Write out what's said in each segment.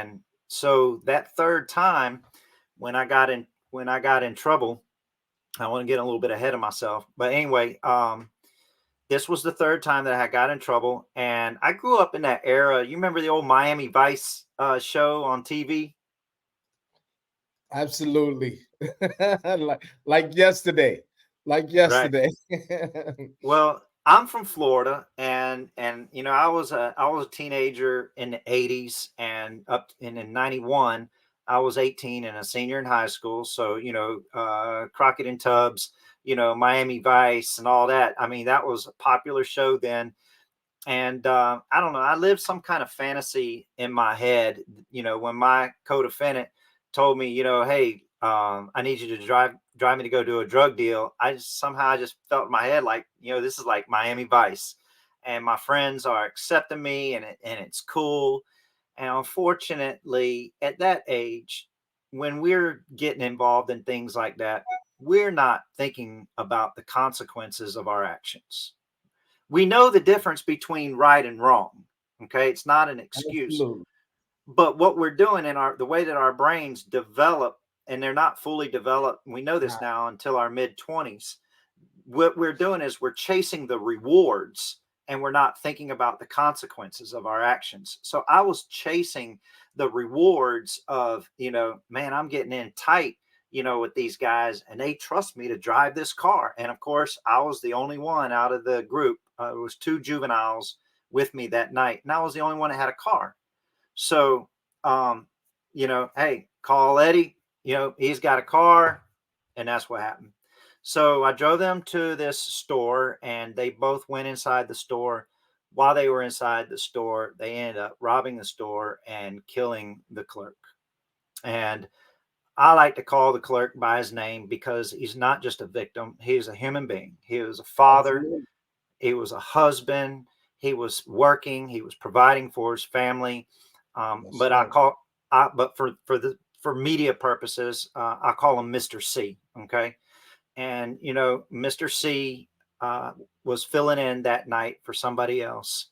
And so that third time, when I got in trouble, I want to get a little bit ahead of myself. But anyway, this was the third time that I got in trouble, and I grew up in that era. You remember the old Miami Vice show on TV? Absolutely. like yesterday. Like Right. yesterday. Well, I'm from Florida, and I was a teenager in the '80s, and up in '91 I was 18 and a senior in high school. So Crockett and Tubbs, Miami Vice, and all that. I mean, that was a popular show then. And I don't know, I lived some kind of fantasy in my head. When my co-defendant told me, hey, I need you to drive me to go do a drug deal, I just felt in my head like, this is like Miami Vice, and my friends are accepting me, and it's cool. And unfortunately, at that age, when we're getting involved in things like that, we're not thinking about the consequences of our actions. We know the difference between right and wrong. Okay, it's not an excuse. Absolutely. But what we're doing in the way that our brains develop, and they're not fully developed, we know this now, until our mid 20s. What we're doing is we're chasing the rewards, and we're not thinking about the consequences of our actions. So I was chasing the rewards of, man, I'm getting in tight, with these guys, and they trust me to drive this car. And of course, I was the only one out of the group. It was two juveniles with me that night, and I was the only one that had a car. So, hey, call Eddie. He's got a car, and that's what happened. So I drove them to this store, and they both went inside the store. While they were inside the store, they ended up robbing the store and killing the clerk. And I like to call the clerk by his name because he's not just a victim, he's a human being. He was a father, Absolutely. he was a husband, he was working, he was providing for his family. That's But I right. call, but for media purposes, I call him Mr. C. Okay, and Mr. C was filling in that night for somebody else,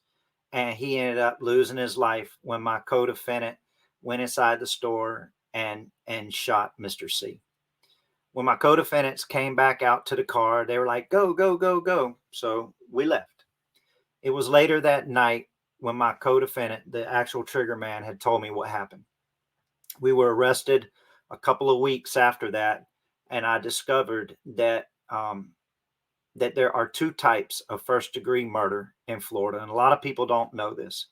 and he ended up losing his life when my co-defendant went inside the store and shot Mr. C. When my co-defendants came back out to the car, they were like, "Go, go, go, go!" So we left. It was later that night when my co-defendant, the actual trigger man, had told me what happened. We were arrested a couple of weeks after that, and I discovered that there are two types of first degree murder in Florida, and a lot of people don't know this.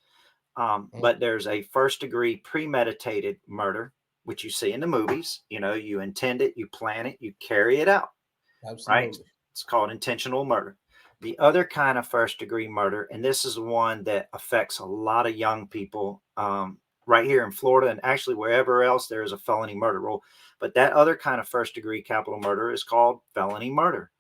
Mm, But there's a first degree premeditated murder, which you see in the movies. You intend it, you plan it, you carry it out, right? absolutely. It's called intentional murder. The other kind of first degree murder, and this is one that affects a lot of young people, right here in Florida, and actually wherever else there is a felony murder rule. But that other kind of first degree capital murder is called felony murder.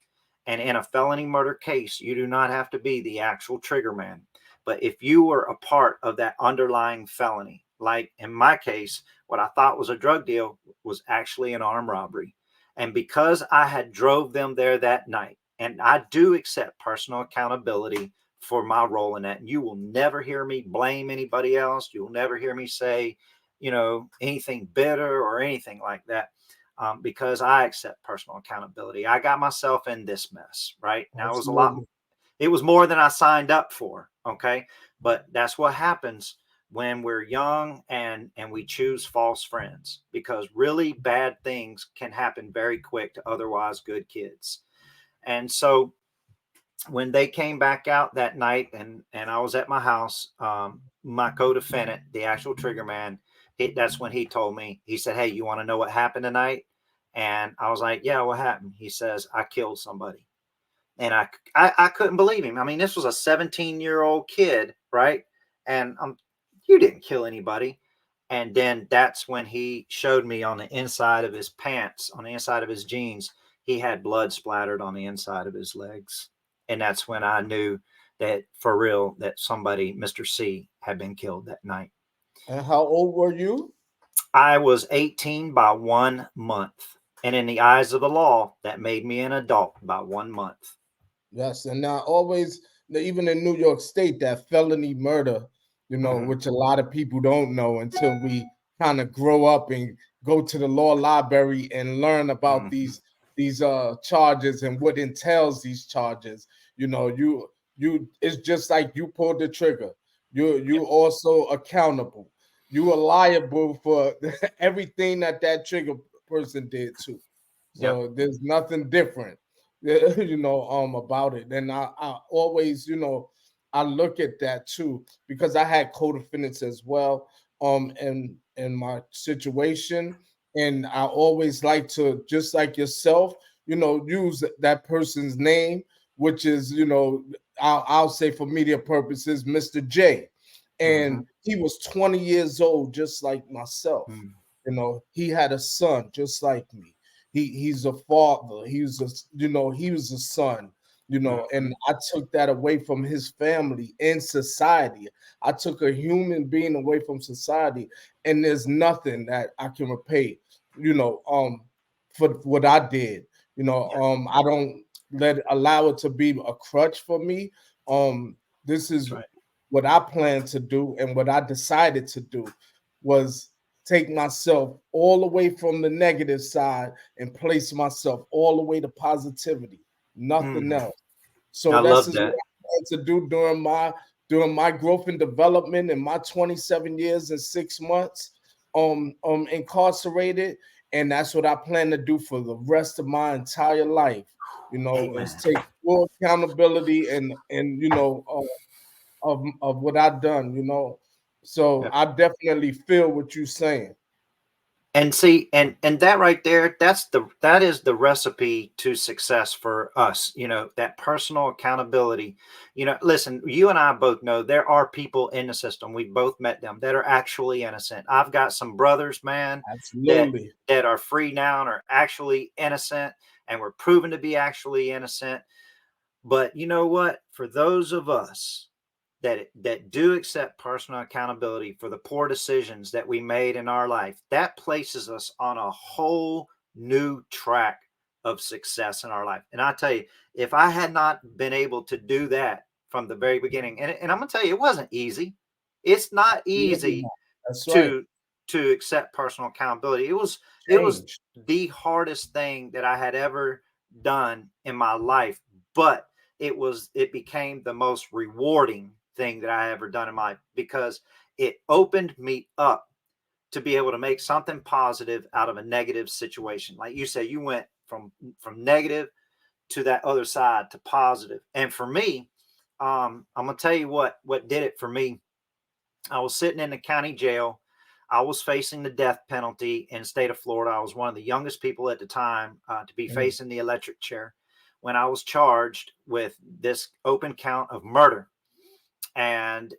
And in a felony murder case, you do not have to be the actual trigger man. But if you were a part of that underlying felony, like in my case, what I thought was a drug deal was actually an armed robbery. And because I had drove them there that night, and I do accept personal accountability for my role in that. And you will never hear me blame anybody else. You'll never hear me say, anything bitter or anything like that, because I accept personal accountability. I got myself in this mess, right? Now, Absolutely. it was more than I signed up for. Okay. But that's what happens when we're young and we choose false friends, because really bad things can happen very quick to otherwise good kids. And so when they came back out that night, and I was at my house, my co-defendant, the actual trigger man, that's when he told me. He said, "Hey, you want to know what happened tonight?" And I was like, "Yeah, what happened?" He says, "I killed somebody." And I couldn't believe him. I mean, this was a 17-year-old kid, right? And you didn't kill anybody. And then that's when he showed me on the inside of his pants, on the inside of his jeans, he had blood splattered on the inside of his legs. And that's when I knew that for real, that somebody, Mr. C, had been killed that night. And how old were you? I was 18 by 1 month. And in the eyes of the law, that made me an adult by 1 month. Yes, and now always, even in New York State, that felony murder, Hmm. which a lot of people don't know until we kind of grow up and go to the law library and learn about Mhm. these charges and what entails these charges. You know, you it's just like you pulled the trigger. You Yep. also accountable. You are liable for everything that trigger person did too. Yep. So there's nothing different, about it. And I always, I look at that too because I had co-defendants as well, in my situation, and I always like to, just like yourself, use that person's name, which is, I'll say for media purposes, Mr. J, Mhm. and he was 20 years old, just like myself. Mhm. He had a son just like me. He's a father. He was a son. Mhm. And I took that away from his family and society. I took a human being away from society, and there's nothing that I can repay. For what I did. Yeah. I don't allow it to be a crutch for me. This That's is right. what I plan to do, and what I decided to do was take myself all the way from the negative side and place myself all the way to positivity, nothing Mhm. else. So I that's love just what that. I plan to do during my growth and development in my 27 years and 6 months incarcerated. And that's what I plan to do for the rest of my entire life, is Amen. take full accountability and of what I've done. So Yep. I definitely feel what you're saying. And see, and that right there, that is the recipe to success for us. That personal accountability. Listen, you and I both know there are people in the system. We've both met them that are actually innocent. I've got some brothers, man, that Absolutely. that are free now and are actually innocent, and were proven to be actually innocent. But you know what? For those of us that do accept personal accountability for the poor decisions that we made in our life, that places us on a whole new track of success in our life. And I tell you, if I had not been able to do that from the very beginning, and I'm gonna tell you, it wasn't easy. It's not Absolutely easy not. That's right. to accept personal accountability. It was Change. the hardest thing that I had ever done in my life, but it became the most rewarding thing that I ever done in my life because it opened me up to be able to make something positive out of a negative situation. Like you said, you went from negative to that other side to positive. And for me, I'm gonna tell you what did it for me. I was sitting in the county jail. I was facing the death penalty in the state of Florida. I was one of the youngest people at the time to be Mm, facing the electric chair when I was charged with this open count of murder. And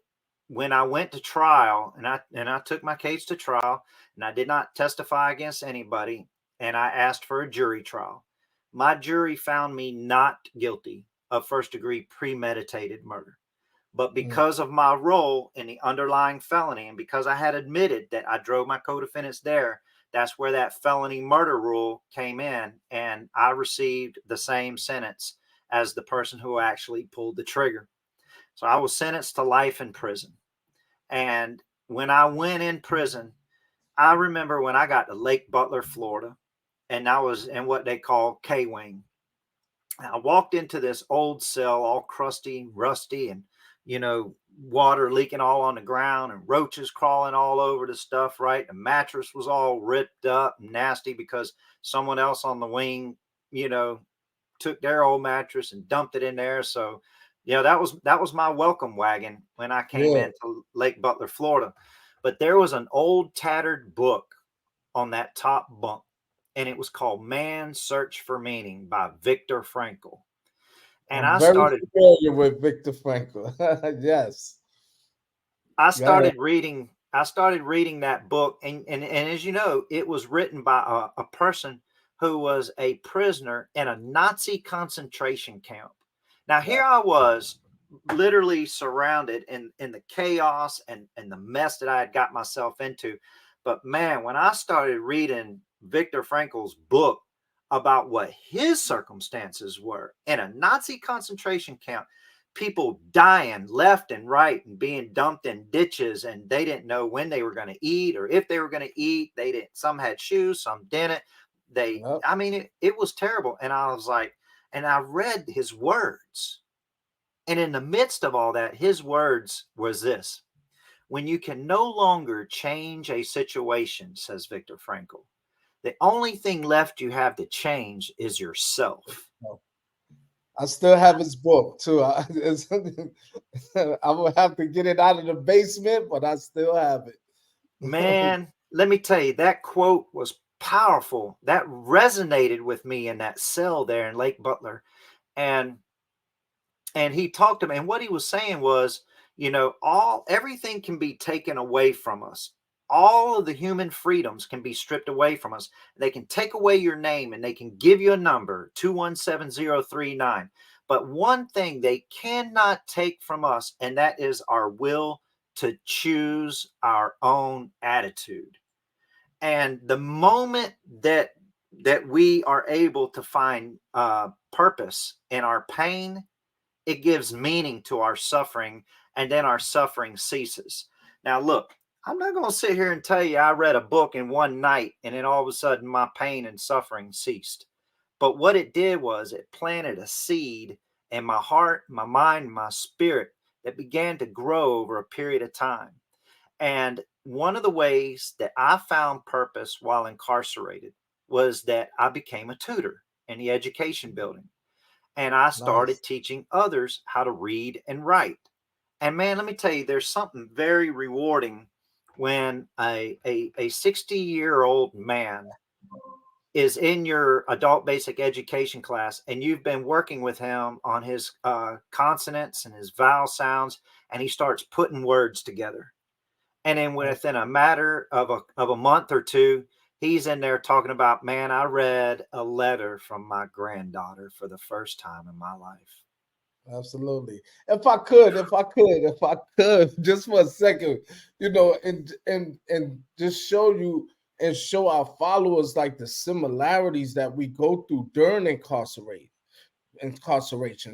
when I went to trial, and I took my case to trial, and I did not testify against anybody, and I asked for a jury trial. My jury found me not guilty of first degree premeditated murder. But mm. because of my role in the underlying felony, and because I had admitted that I drove my co-defendants there, that's where that felony murder rule came in. And I received the same sentence as the person who actually pulled the trigger. So I was sentenced to life in prison. And when I went in prison, I remember when I got to Lake Butler, Florida, and I was in what they call K Wing. I walked into this old cell, all crusty, rusty, and water leaking all on the ground and roaches crawling all over the stuff. Right, the mattress was all ripped up, and nasty because someone else on the wing, you know, took their old mattress and dumped it in there. So, that was my welcome wagon when I came Yeah. into Lake Butler, Florida. But there was an old tattered book on that top bunk, and it was called Man's Search for Meaning by Viktor Frankl. And I'm I very started familiar with Viktor Frankl. Yes. I Go ahead. started reading that book, and as you know, it was written by a person who was a prisoner in a Nazi concentration camp. Now Yeah. here I was, literally surrounded in the chaos and the mess that I had got myself into. But man, when I started reading Viktor Frankl's book about what his circumstances were in a Nazi concentration camp, people dying left and right and being dumped in ditches, and they didn't know when they were going to eat or if they were going to eat. They didn't, some had shoes, some didn't. Yep. I mean, it was terrible. And I was like, and I read his words. And in the midst of all that, his words was this: when you can no longer change a situation, says Viktor Frankl, the only thing left you have to change is yourself. I still have his book too. I will have to get it out of the basement, but I still have it. Man, let me tell you, that quote was powerful. That resonated with me in that cell there in Lake Butler. And he talked to me, and what he was saying was, everything can be taken away from us. All of the human freedoms can be stripped away from us. They can take away your name and they can give you a number, 217039. But one thing they cannot take from us, and that is our will to choose our own attitude. And the moment that we are able to find purpose in our pain, it gives meaning to our suffering, and then our suffering ceases. Now, look, I'm not going to sit here and tell you I read a book in one night and then all of a sudden my pain and suffering ceased. But what it did was it planted a seed in my heart, my mind, my spirit that began to grow over a period of time. And one of the ways that I found purpose while incarcerated was that I became a tutor in the education building, and I Nice. started teaching others how to read and write. And man, let me tell you, there's something very rewarding when a 60-year-old man is in your adult basic education class and you've been working with him on his consonants and his vowel sounds, and he starts putting words together. And then within a matter of a month or two, he's in there talking about, man, I read a letter from my granddaughter for the first time in my life. Absolutely. If I could, just for a second, and just show you and show our followers like the similarities that we go through during incarceration.